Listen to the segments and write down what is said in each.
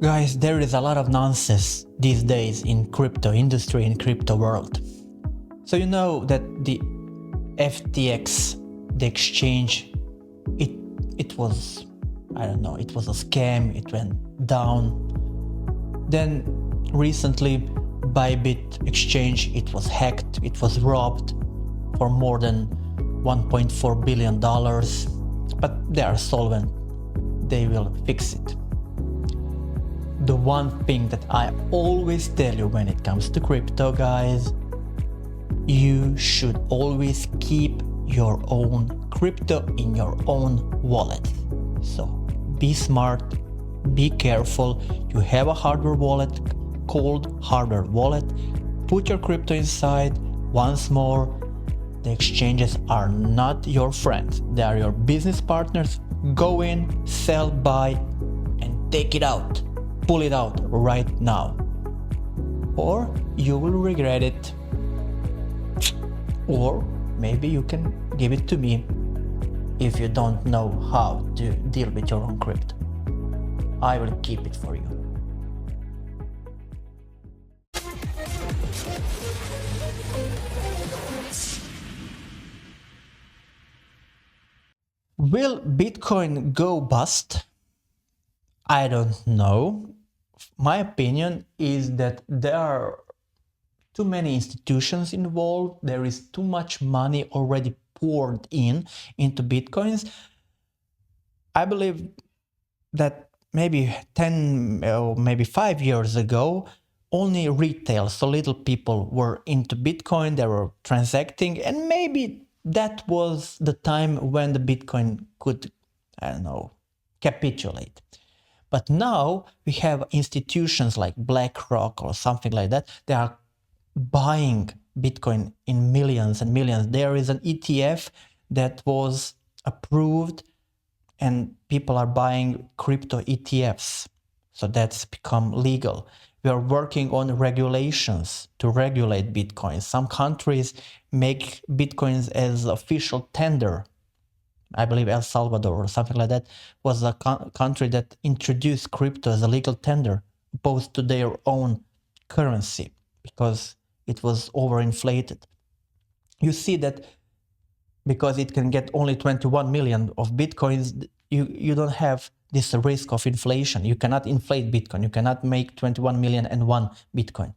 Guys, there is a lot of nonsense these days in crypto industry, in crypto world. So you know that the FTX, the exchange, it was, I don't know, it was a scam, it went down. Then recently Bybit exchange, it was hacked, it was robbed for more than $1.4 billion, but they are solvent, they will fix it. The one thing that I always tell you when it comes to crypto, guys, you should always keep your own crypto in your own wallet. So be smart, be careful. You have a hardware wallet called hardware wallet. Put your crypto inside. Once more, the exchanges are not your friends. They are your business partners. Go in, sell, buy, and take it out. Pull it out right now, or you will regret it. Or maybe you can give it to me if you don't know how to deal with your own crypto. I will keep it for you. Will Bitcoin go bust? I don't know. My opinion is that there are too many institutions involved. There is too much money already poured into Bitcoins. I believe that maybe 10 or maybe 5 years ago, only retail, so little people were into Bitcoin, they were transacting, and maybe that was the time when the Bitcoin could, I don't know, capitulate. But now we have institutions like BlackRock or something like that. They are buying Bitcoin in millions and millions. There is an ETF that was approved and people are buying crypto ETFs. So that's become legal. We are working on regulations to regulate Bitcoin. Some countries make Bitcoins as official tender. I believe El Salvador or something like that was a country that introduced crypto as a legal tender opposed to their own currency because it was overinflated. You see that because it can get only 21 million of Bitcoins, you don't have this risk of inflation. You cannot inflate Bitcoin. You cannot make 21 million and one Bitcoin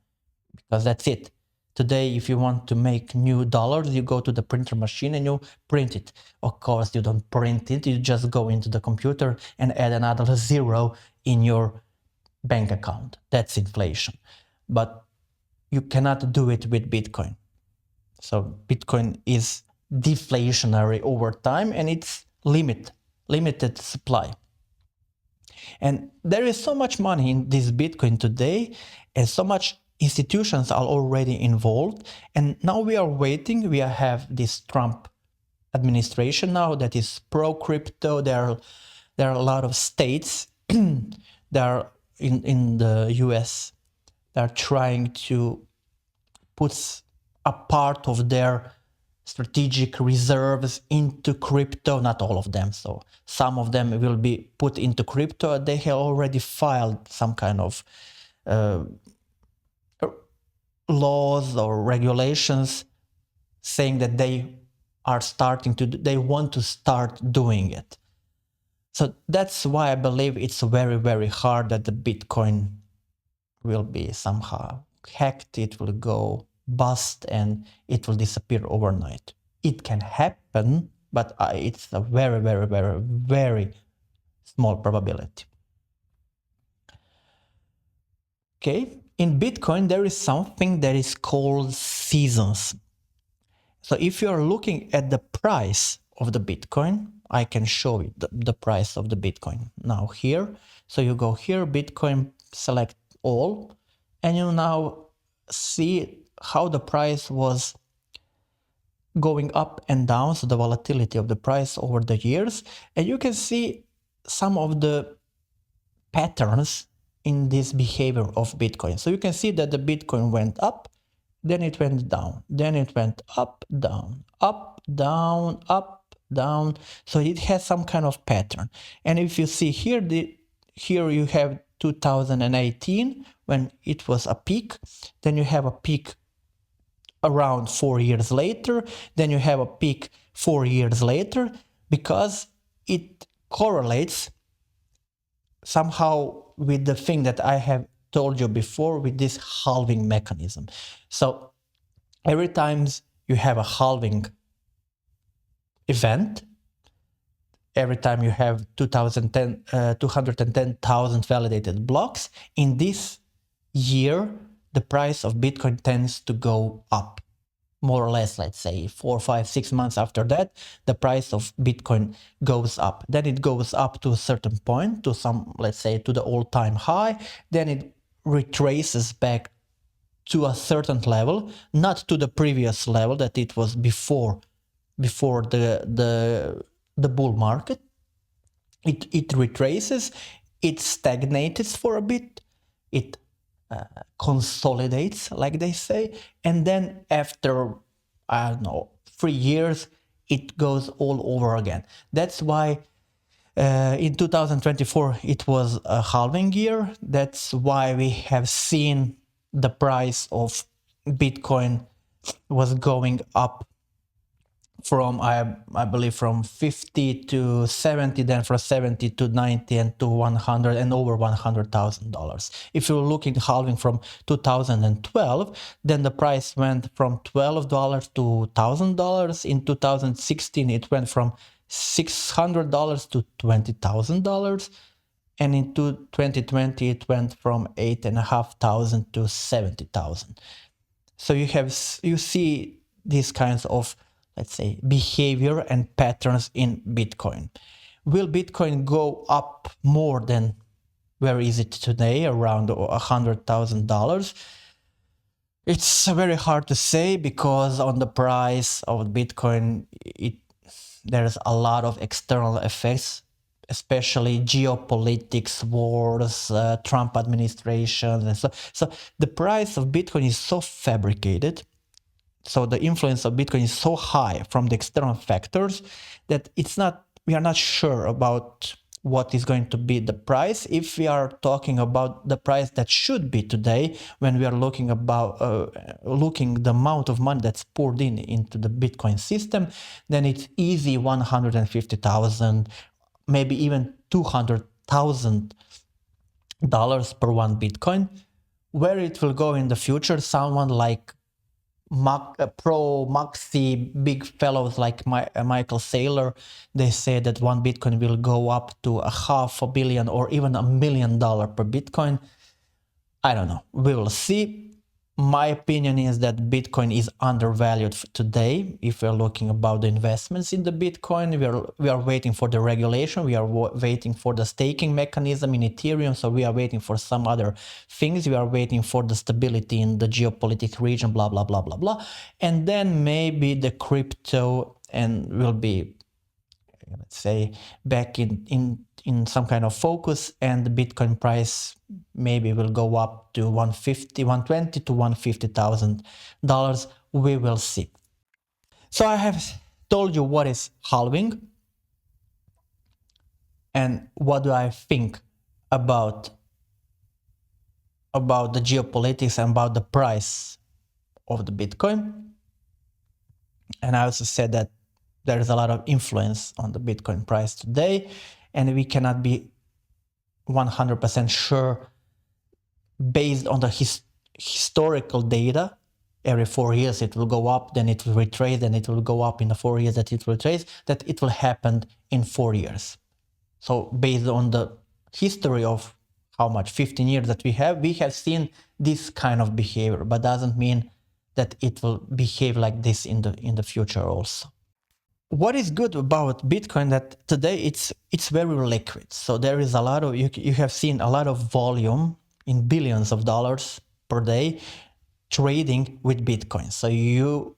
because that's it. Today, if you want to make new dollars, you go to the printer machine and you print it. Of course, you don't print it. You just go into the computer and add another zero in your bank account. That's inflation. But you cannot do it with Bitcoin. So Bitcoin is deflationary over time and it's limited supply. And there is so much money in this Bitcoin today and so much institutions are already involved, and now we are waiting. We have this Trump administration now that is pro-crypto. There are a lot of states that are in the US that are trying to put a part of their strategic reserves into crypto. Not all of them, so some of them will be put into crypto. They have already filed some kind of laws or regulations saying that they want to start doing it. So that's why I believe it's very, very hard that the Bitcoin will be somehow hacked, it will go bust, and it will disappear overnight. It can happen, but it's a very, very, very, very small probability. Okay. In Bitcoin, there is something that is called seasons. So if you are looking at the price of the Bitcoin, I can show you the price of the Bitcoin now here. So you go here, Bitcoin, select all, and you now see how the price was going up and down, so the volatility of the price over the years. And you can see some of the patterns in this behavior of Bitcoin. So you can see that the Bitcoin went up, then it went down, then it went up, down, up, down, up, down. So it has some kind of pattern. And if you see here, here you have 2018 when it was a peak, then you have a peak around 4 years later, then you have a peak 4 years later, because it correlates somehow with the thing that I have told you before, with this halving mechanism. So every time you have a halving event, every time you have 210,000 validated blocks, in this year, the price of Bitcoin tends to go up. More or less, let's say 4, 5, 6 months after that, the price of Bitcoin goes up. Then it goes up to a certain point, to some, let's say, to the all-time high. Then it retraces back to a certain level, not to the previous level that it was before the bull market. It retraces, it stagnates for a bit, it consolidates, like they say, and then after, I don't know, 3 years, it goes all over again. That's why in 2024 it was a halving year. That's why we have seen the price of Bitcoin was going up from, I believe, from 50 to 70, then from 70 to 90 and to 100 and over $100,000. If you're looking halving from 2012, then the price went from $12 to $1,000. In 2016, it went from $600 to $20,000. And in 2020, it went from 8,500 to 70,000. So you see these kinds of, let's say, behavior and patterns in Bitcoin. Will Bitcoin go up more than where is it today, around $100,000? It's very hard to say, because on the price of Bitcoin, there's a lot of external effects, especially geopolitics, wars, Trump administration, and so the price of Bitcoin is so fabricated. So the influence of Bitcoin is so high from the external factors that we are not sure about what is going to be the price. If we are talking about the price that should be today, when we are looking the amount of money that's poured into the Bitcoin system, then it's easy 150,000, maybe even $200,000 per one Bitcoin. Where it will go in the future, someone like pro-maxi big fellows like Michael Saylor, they say that one Bitcoin will go up to $500 million or even $1 million per Bitcoin. I don't know. We will see. My opinion is that Bitcoin is undervalued today. If we're looking about the investments in the Bitcoin, we are waiting for the regulation. We are waiting for the staking mechanism in Ethereum. So we are waiting for some other things. We are waiting for the stability in the geopolitical region, blah, blah, blah, blah, blah. And then maybe the crypto will be, let's say, back in some kind of focus, and the Bitcoin price maybe will go up to $120,000 to $150,000. We will see. So I have told you what is halving and what do I think about the geopolitics and about the price of the Bitcoin. And I also said that there is a lot of influence on the Bitcoin price today, and we cannot be 100% sure based on the historical data. Every 4 years it will go up, then it will retrace, then it will go up in the 4 years that it will retrace, that it will happen in 4 years. So based on the history of how much, 15 years that we have seen this kind of behavior, but doesn't mean that it will behave like this in the future also. What is good about Bitcoin that today it's very liquid. So there is a lot of, you have seen a lot of volume in billions of dollars per day trading with Bitcoin. So you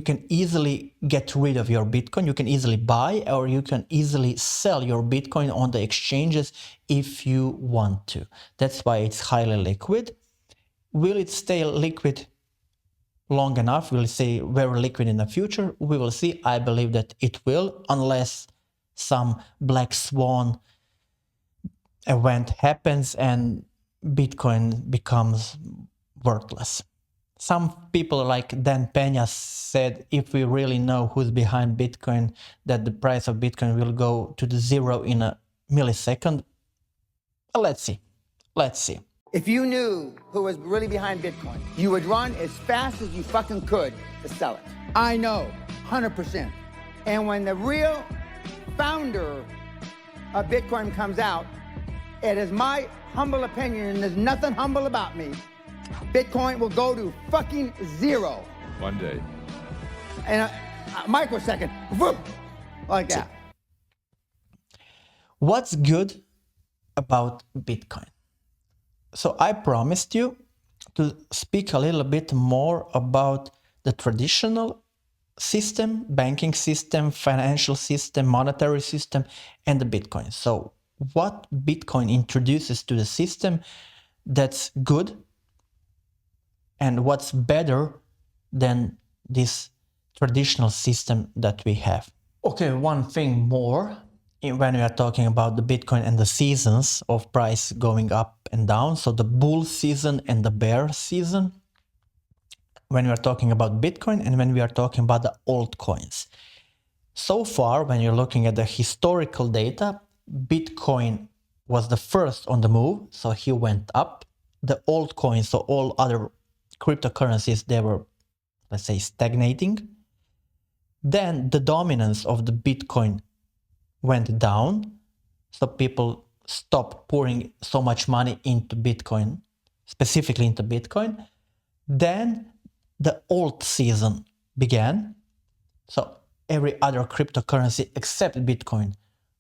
can easily get rid of your Bitcoin. You can easily buy or you can easily sell your Bitcoin on the exchanges if you want to. That's why it's highly liquid. Will it stay liquid long enough? Will it stay very liquid in the future? We will see. I believe that it will, unless some black swan event happens and Bitcoin becomes worthless. Some people like Dan Pena said, if we really know who's behind Bitcoin, that the price of Bitcoin will go to the zero in a millisecond. Well, let's see. Let's see. If you knew who was really behind Bitcoin, you would run as fast as you fucking could to sell it. I know, 100%. And when the real founder of Bitcoin comes out, it is my humble opinion, and there's nothing humble about me, Bitcoin will go to fucking zero. One day. In a microsecond, whoop, like that. What's good about Bitcoin? So I promised you to speak a little bit more about the traditional system, banking system, financial system, monetary system, and the Bitcoin. So what Bitcoin introduces to the system that's good, and what's better than this traditional system that we have. Okay, one thing more when we are talking about the Bitcoin and the seasons of price going up and down. So the bull season and the bear season, when we are talking about Bitcoin and when we are talking about the altcoins. So far, when you're looking at the historical data, Bitcoin was the first on the move, so he went up. The altcoins, so all other cryptocurrencies, they were, let's say, stagnating. Then the dominance of the Bitcoin went down, so people stopped pouring so much money into Bitcoin, specifically into Bitcoin. Then the alt season began, so every other cryptocurrency except Bitcoin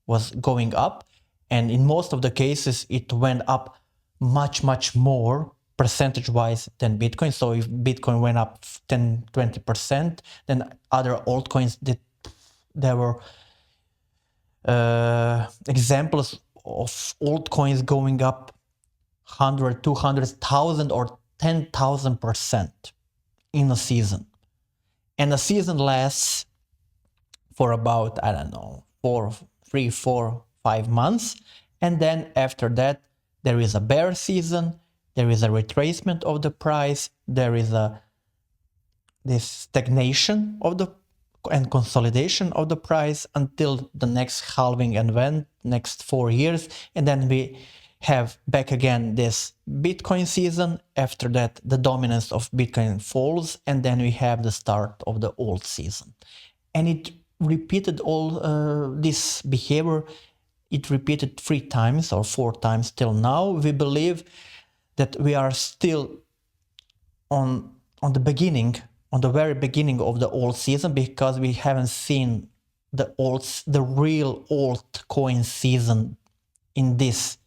was going up, and in most of the cases it went up much more percentage-wise than Bitcoin. So if Bitcoin went up 10-20%, then other altcoins did. There were examples of altcoins going up 100, 200,000 or 10,000% in a season. And a season lasts for about, I don't know, 3, 4, 5 months. And then after that, there is a bear season, there is a retracement of the price, there is this stagnation of the and consolidation of the price until the next halving event, next 4 years. And then we have back again this Bitcoin season. After that, the dominance of Bitcoin falls, and then we have the start of the alt season. And it repeated all this behavior. It repeated 3 times or 4 times till now. We believe that we are still on the beginning, on the very beginning of the alt season, because we haven't seen the real altcoin season in this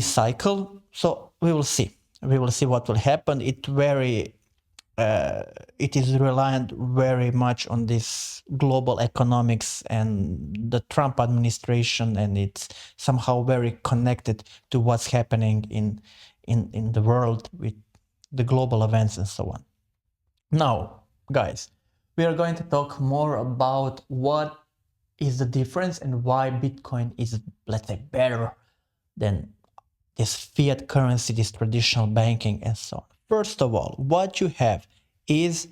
cycle. So we will see. We will see what will happen. It is reliant very much on this global economics and the Trump administration, and it's somehow very connected to what's happening in the world with the global events and so on. Now, guys, we are going to talk more about what is the difference and why Bitcoin is, let's say, better than this fiat currency, this traditional banking, and so on. First of all, what you have is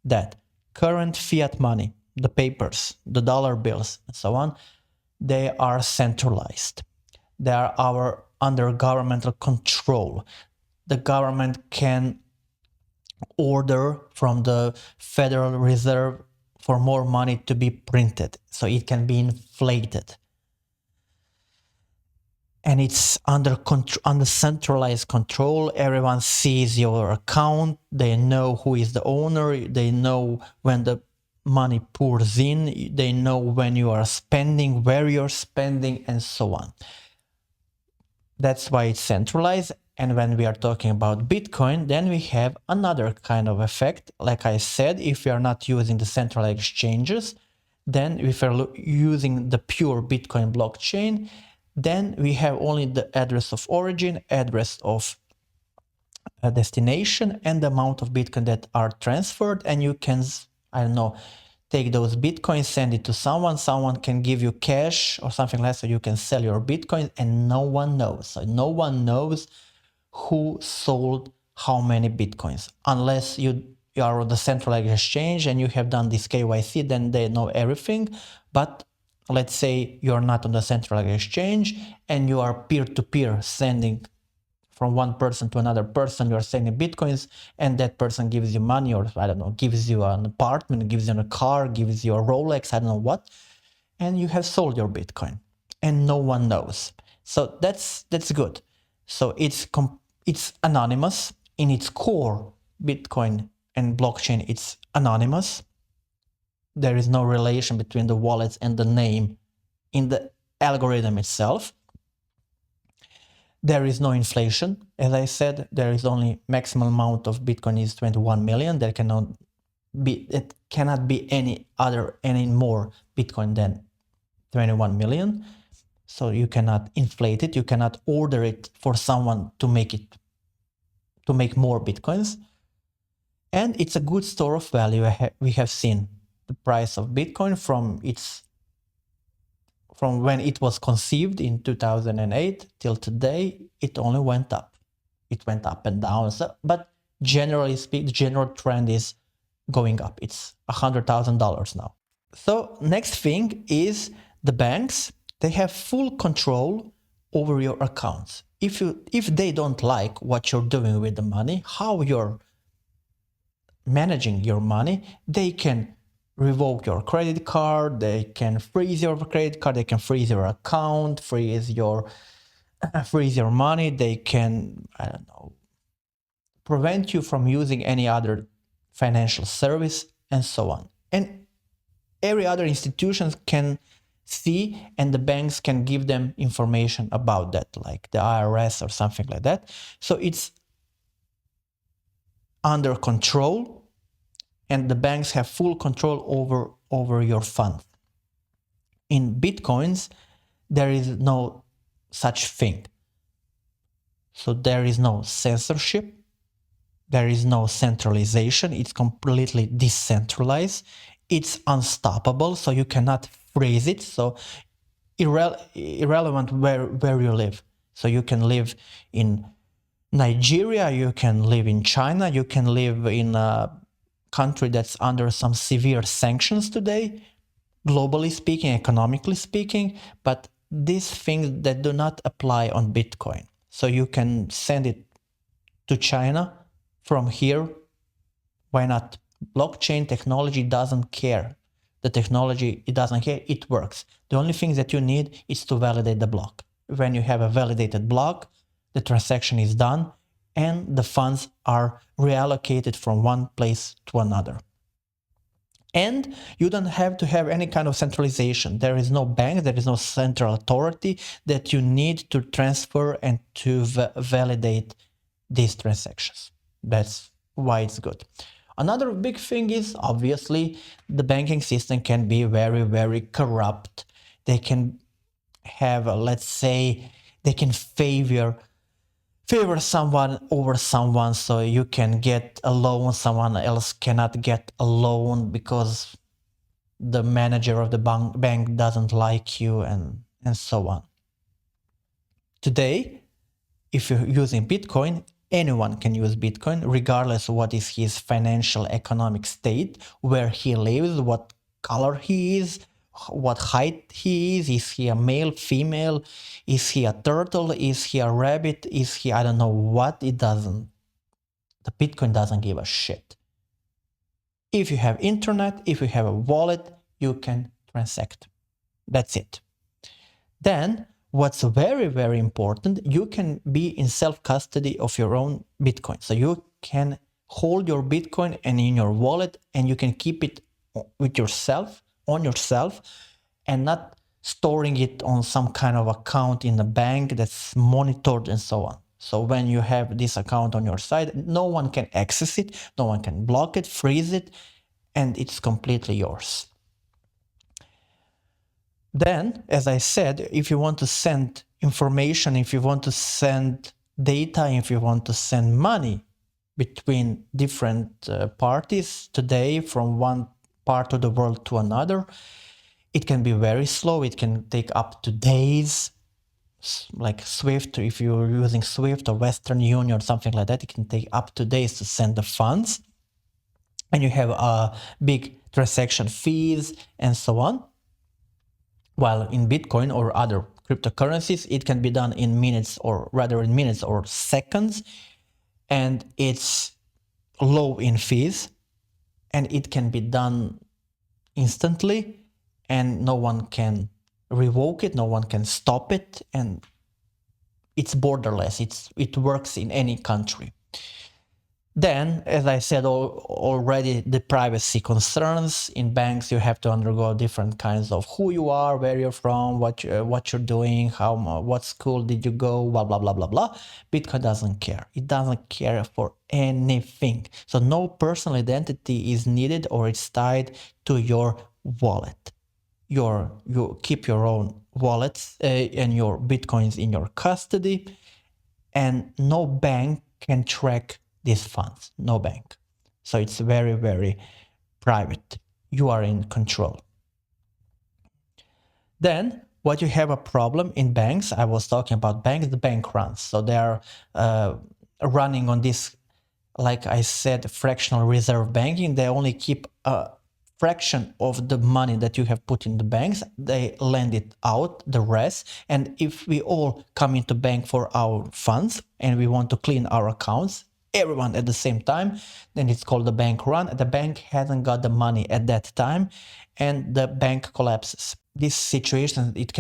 that current fiat money, the papers, the dollar bills, and so on, they are centralized. They are under governmental control. The government can order from the Federal Reserve for more money to be printed, so it can be inflated. And it's under centralized control. Everyone sees your account. They know who is the owner. They know when the money pours in. They know when you are spending, where you're spending, and so on. That's why it's centralized. And when we are talking about Bitcoin, then we have another kind of effect. Like I said, if we are not using the centralized exchanges, then if we're using the pure Bitcoin blockchain, then we have only the address of origin, address of destination, and the amount of Bitcoin that are transferred. And you can, I don't know, take those Bitcoins, send it to someone. Someone can give you cash or something like that, so you can sell your Bitcoin, and no one knows. So no one knows who sold how many Bitcoins. Unless you are on the centralized exchange and you have done this KYC, then they know everything. But let's say you're not on the centralized exchange and you are peer-to-peer sending from one person to another person, you're sending Bitcoins, and that person gives you money, or I don't know, gives you an apartment, gives you a car, gives you a Rolex, I don't know what, and you have sold your Bitcoin and no one knows. So that's good. So it's anonymous in its core. Bitcoin and blockchain, it's anonymous. There is no relation between the wallets and the name in the algorithm itself. There is no inflation. As I said, there is only maximum amount of Bitcoin is 21 million. There cannot be any more Bitcoin than 21 million. So you cannot inflate it. You cannot order it for someone to make more Bitcoins. And it's a good store of value. We have seen the price of Bitcoin from when it was conceived in 2008 till today. It only went up. It went up and down. But generally speaking, the general trend is going up. It's $100,000 now. So next thing is the banks. They have full control over your accounts. If they don't like what you're doing with the money, how you're managing your money, they can revoke your credit card, they can freeze your credit card, they can freeze your account, freeze your money, they can, I don't know, prevent you from using any other financial service, and so on. And every other institutions can see, and the banks can give them information about that, like the IRS or something like that. So it's under control, and the banks have full control over your funds. In Bitcoins, there is no such thing. So there is no censorship, there is no centralization, it's completely decentralized, it's unstoppable, so you cannot freeze it. So irrelevant where you live. So you can live in Nigeria, you can live in China, you can live in a country that's under some severe sanctions today, globally speaking, economically speaking, but these things that do not apply on Bitcoin. So you can send it to China from here. Why not? Blockchain technology doesn't care. The technology, it doesn't care, it works. The only thing that you need is to validate the block. When you have a validated block, the transaction is done and the funds are reallocated from one place to another. And you don't have to have any kind of centralization. There is no bank, there is no central authority that you need to transfer and to validate these transactions. That's why it's good. Another big thing is, obviously, the banking system can be very, very corrupt. They can have, let's say, they can favor someone over someone, so you can get a loan, someone else cannot get a loan because the manager of the bank doesn't like you, and so on. Today, if you're using Bitcoin, anyone can use Bitcoin, regardless of what is his financial economic state, where he lives, what color he is, what height he is he a male, female, is he a turtle, is he a rabbit, is he I don't know what, it doesn't. The Bitcoin doesn't give a shit. If you have internet, if you have a wallet, you can transact. That's it. Then, what's very, very important, you can be in self-custody of your own Bitcoin. So you can hold your Bitcoin and in your wallet, and you can keep it with yourself, on yourself, and not storing it on some kind of account in a bank that's monitored and so on. So when you have this account on your side, no one can access it, no one can block it, freeze it, and it's completely yours. Then, as I said, if you want to send information, if you want to send data, if you want to send money between different parties today from one part of the world to another. It can be very slow. It can take up to days. Like Swift, if you're using Swift or Western Union or something like that, it can take up to days to send the funds. And you have big transaction fees and so on. While in Bitcoin or other cryptocurrencies, it can be done in minutes, or rather in minutes or seconds. And it's low in fees. And it can be done instantly. And no one can revoke it. No one can stop it. And it's borderless. It works in any country. Then, as I said already, the privacy concerns. In banks, you have to undergo different kinds of who you are, where you're from, what you're doing, what school did you go, blah, blah, blah, blah, blah. Bitcoin doesn't care. It doesn't care for anything. So no personal identity is needed, or it's tied to your wallet. You keep your own wallets and your Bitcoins in your custody, and no bank can track these funds, no bank. So it's very, very private. You are in control. Then what you have a problem in banks, I was talking about banks, the bank runs. So they are running on this, like I said, fractional reserve banking. They only keep a fraction of the money that you have put in the banks. They lend it out, the rest. And if we all come into bank for our funds and we want to clean our accounts, everyone at the same time, then it's called the bank run. The bank hasn't got the money at that time, and the bank collapses. This situation, it's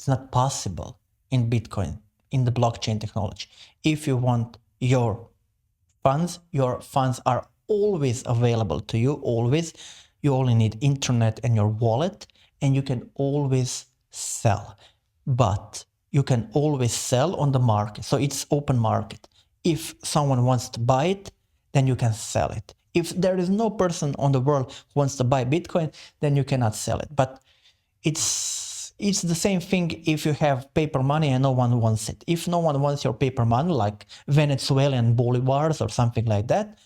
not possible in Bitcoin, in the blockchain technology. If you want your funds are always available to you, always. You only need internet and your wallet, and you can always sell. But you can always sell on the market. So it's open market. If someone wants to buy it, then you can sell it. If there is no person on the world who wants to buy Bitcoin, then you cannot sell it. But it's the same thing if you have paper money and no one wants it. If no one wants your paper money, like Venezuelan bolivars or something like that,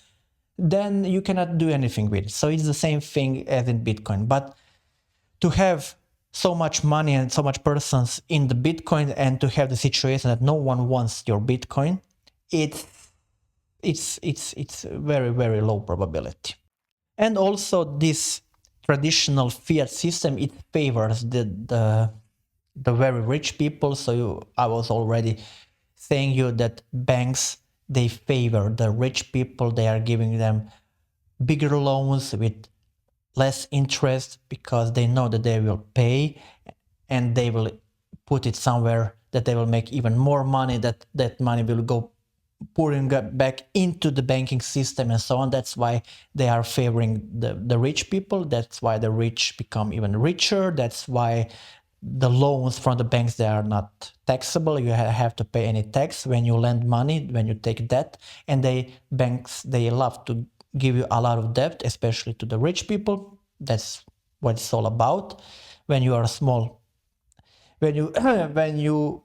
then you cannot do anything with it. So it's the same thing as in Bitcoin. But to have so much money and so much persons in the Bitcoin, and to have the situation that no one wants your Bitcoin, it's very, very low probability. And also this traditional fiat system, it favors the very rich people. So I was already saying you that banks, they favor the rich people. They are giving them bigger loans with less interest, because they know that they will pay, and they will put it somewhere that they will make even more money, that money will go pouring back into the banking system and so on. That's why they are favoring the rich people. That's why the rich become even richer. That's why the loans from the banks, they are not taxable. You have to pay any tax when you lend money, when you take debt. And banks, they love to give you a lot of debt, especially to the rich people. That's what it's all about. When you are small, when you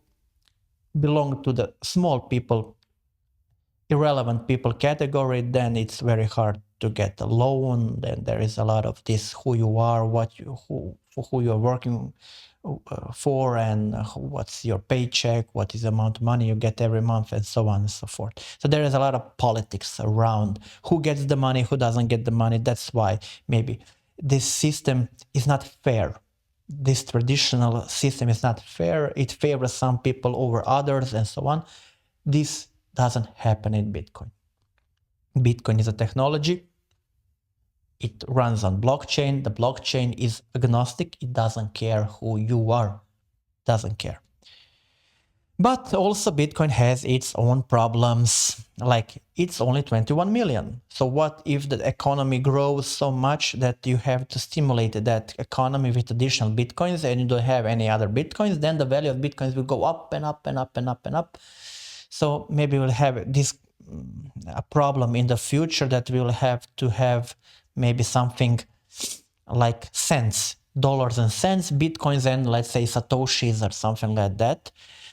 belong to the small people, irrelevant people category, then it's very hard to get a loan. Then there is a lot of this, who you are, who you're working for, and what's your paycheck, what is the amount of money you get every month, and so on and so forth. So there is a lot of politics around who gets the money, who doesn't get the money. That's why maybe this system is not fair. This traditional system is not fair. It favors some people over others and so on. This doesn't happen in Bitcoin. Bitcoin is a technology. It runs on blockchain. The blockchain is agnostic. It doesn't care who you are. Doesn't care. But also Bitcoin has its own problems. Like, it's only 21 million. So what if the economy grows so much that you have to stimulate that economy with additional Bitcoins, and you don't have any other Bitcoins? Then the value of Bitcoins will go up and up and up and up and up. So maybe we'll have this a problem in the future, that we'll have to have maybe something like cents, dollars and cents, Bitcoins, and let's say Satoshis or something like that.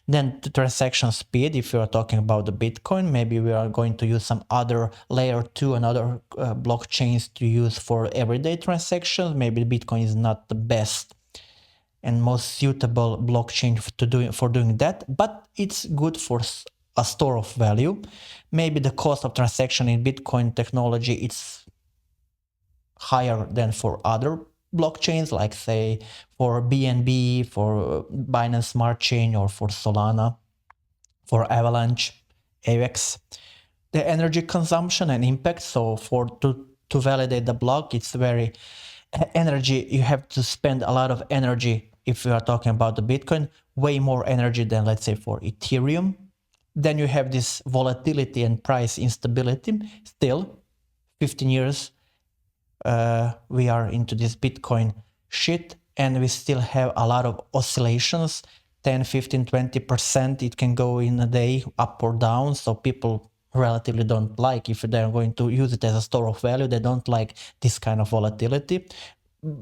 Then the transaction speed, if you are talking about the Bitcoin, maybe we are going to use some other layer 2 and other blockchains to use for everyday transactions. Maybe Bitcoin is not the best and most suitable blockchain for doing that, but it's good for a store of value. Maybe the cost of transaction in Bitcoin technology it's higher than for other blockchains, like say for BNB, for Binance Smart Chain, or for Solana, for Avalanche, AVEX. The energy consumption and impact. So to validate the block, it's very energy. You have to spend a lot of energy if you are talking about the Bitcoin, way more energy than let's say for Ethereum. Then you have this volatility and price instability. Still, 15 years we are into this Bitcoin shit, and we still have a lot of oscillations, 10, 15, 20%. It can go in a day up or down. So people relatively don't like, if they're going to use it as a store of value, they don't like this kind of volatility.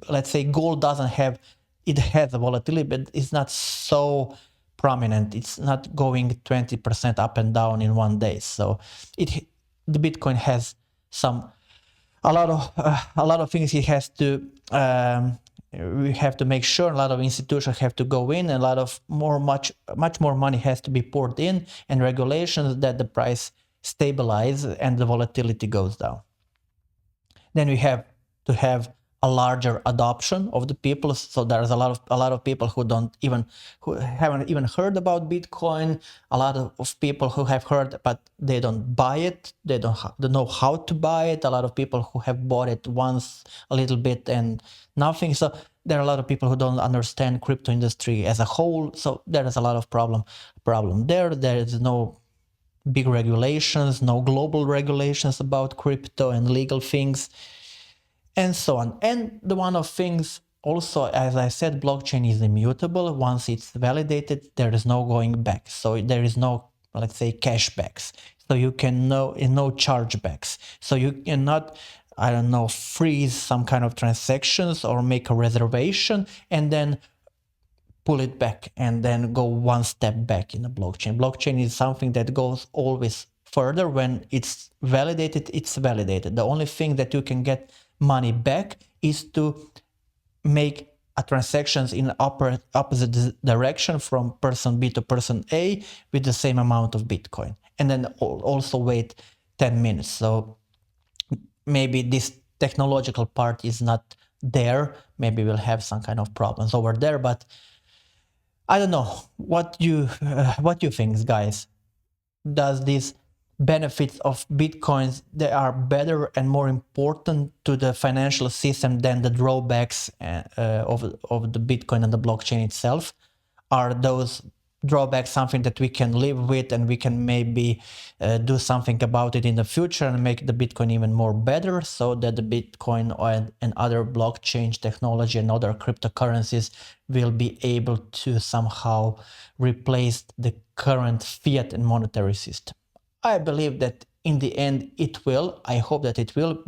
Let's say gold doesn't have, it has a volatility, but it's not so prominent. It's not going 20% up and down in one day. So the Bitcoin has a lot of things it has to we have to make sure. A lot of institutions have to go in, and much more money has to be poured in, and regulations that the price stabilize and the volatility goes down. Then we have to have a larger adoption of the people. So there's a lot of people who haven't even heard about Bitcoin. A lot of people who have heard, but they don't buy it. They don't know how to buy it. A lot of people who have bought it once a little bit and nothing. So there are a lot of people who don't understand crypto industry as a whole. So there is a lot of problem there. There is no big regulations, no global regulations about crypto and legal things, and so on. And the one of things also, as I said, blockchain is immutable. Once it's validated, there is no going back. So there is no, let's say, cashbacks. So you can no chargebacks. So you cannot, I don't know, freeze some kind of transactions or make a reservation and then pull it back and then go one step back in the blockchain. Blockchain is something that goes always further. When it's validated, it's validated. The only thing that you can get money back is to make a transactions in opposite direction from person B to person A with the same amount of Bitcoin, and then also wait 10 minutes. So maybe this technological part is not there. Maybe we'll have some kind of problems over there, but I don't know what you think, guys. Does these benefits of Bitcoins, they are better and more important to the financial system than the drawbacks of the Bitcoin and the blockchain itself? Are those drawbacks something that we can live with, and we can maybe do something about it in the future and make the Bitcoin even more better, so that the Bitcoin and other blockchain technology and other cryptocurrencies will be able to somehow replace the current fiat and monetary system? I believe that in the end it will. I hope that it will,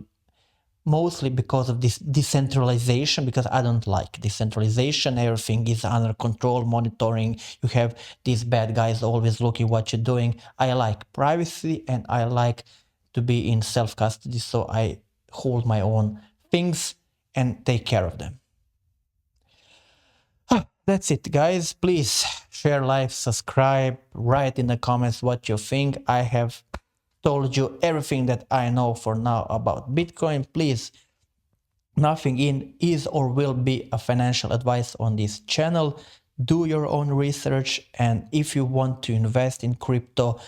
mostly because of this decentralization, because I don't like decentralization. Everything is under control, monitoring. You have these bad guys always looking what you're doing. I like privacy and I like to be in self-custody, so I hold my own things and take care of them. That's it, guys. Please share, like, subscribe, write in the comments what you think. I have told you everything that I know for now about Bitcoin. Please, nothing is or will be a financial advice on this channel. Do your own research, and if you want to invest in crypto,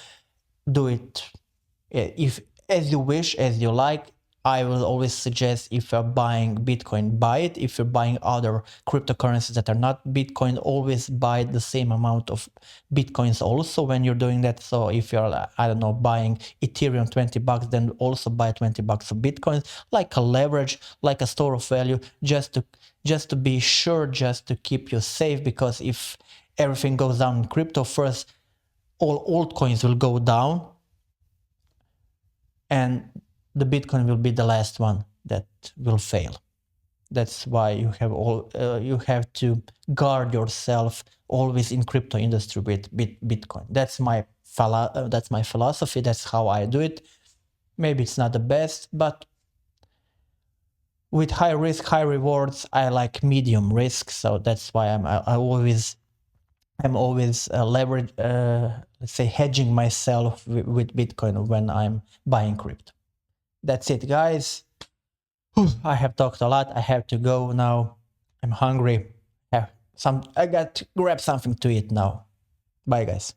do it if as you wish, as you like. I will always suggest, if you're buying Bitcoin, buy it. If you're buying other cryptocurrencies that are not Bitcoin, always buy the same amount of Bitcoins also when you're doing that. So if you're, I don't know, buying Ethereum $20, then also buy $20 of Bitcoins, like a leverage, like a store of value, just to be sure, just to keep you safe. Because if everything goes down in crypto, first all altcoins will go down, and the Bitcoin will be the last one that will fail. That's why you have to guard yourself always in crypto industry with Bitcoin. That's my philosophy. That's how I do it. Maybe it's not the best, but with high risk, high rewards, I like medium risk. So that's why I'm always leverage, let's say, hedging myself with Bitcoin when I'm buying crypto. That's it, guys. I have talked a lot. I have to go now. I'm hungry. I got to grab something to eat now. Bye, guys.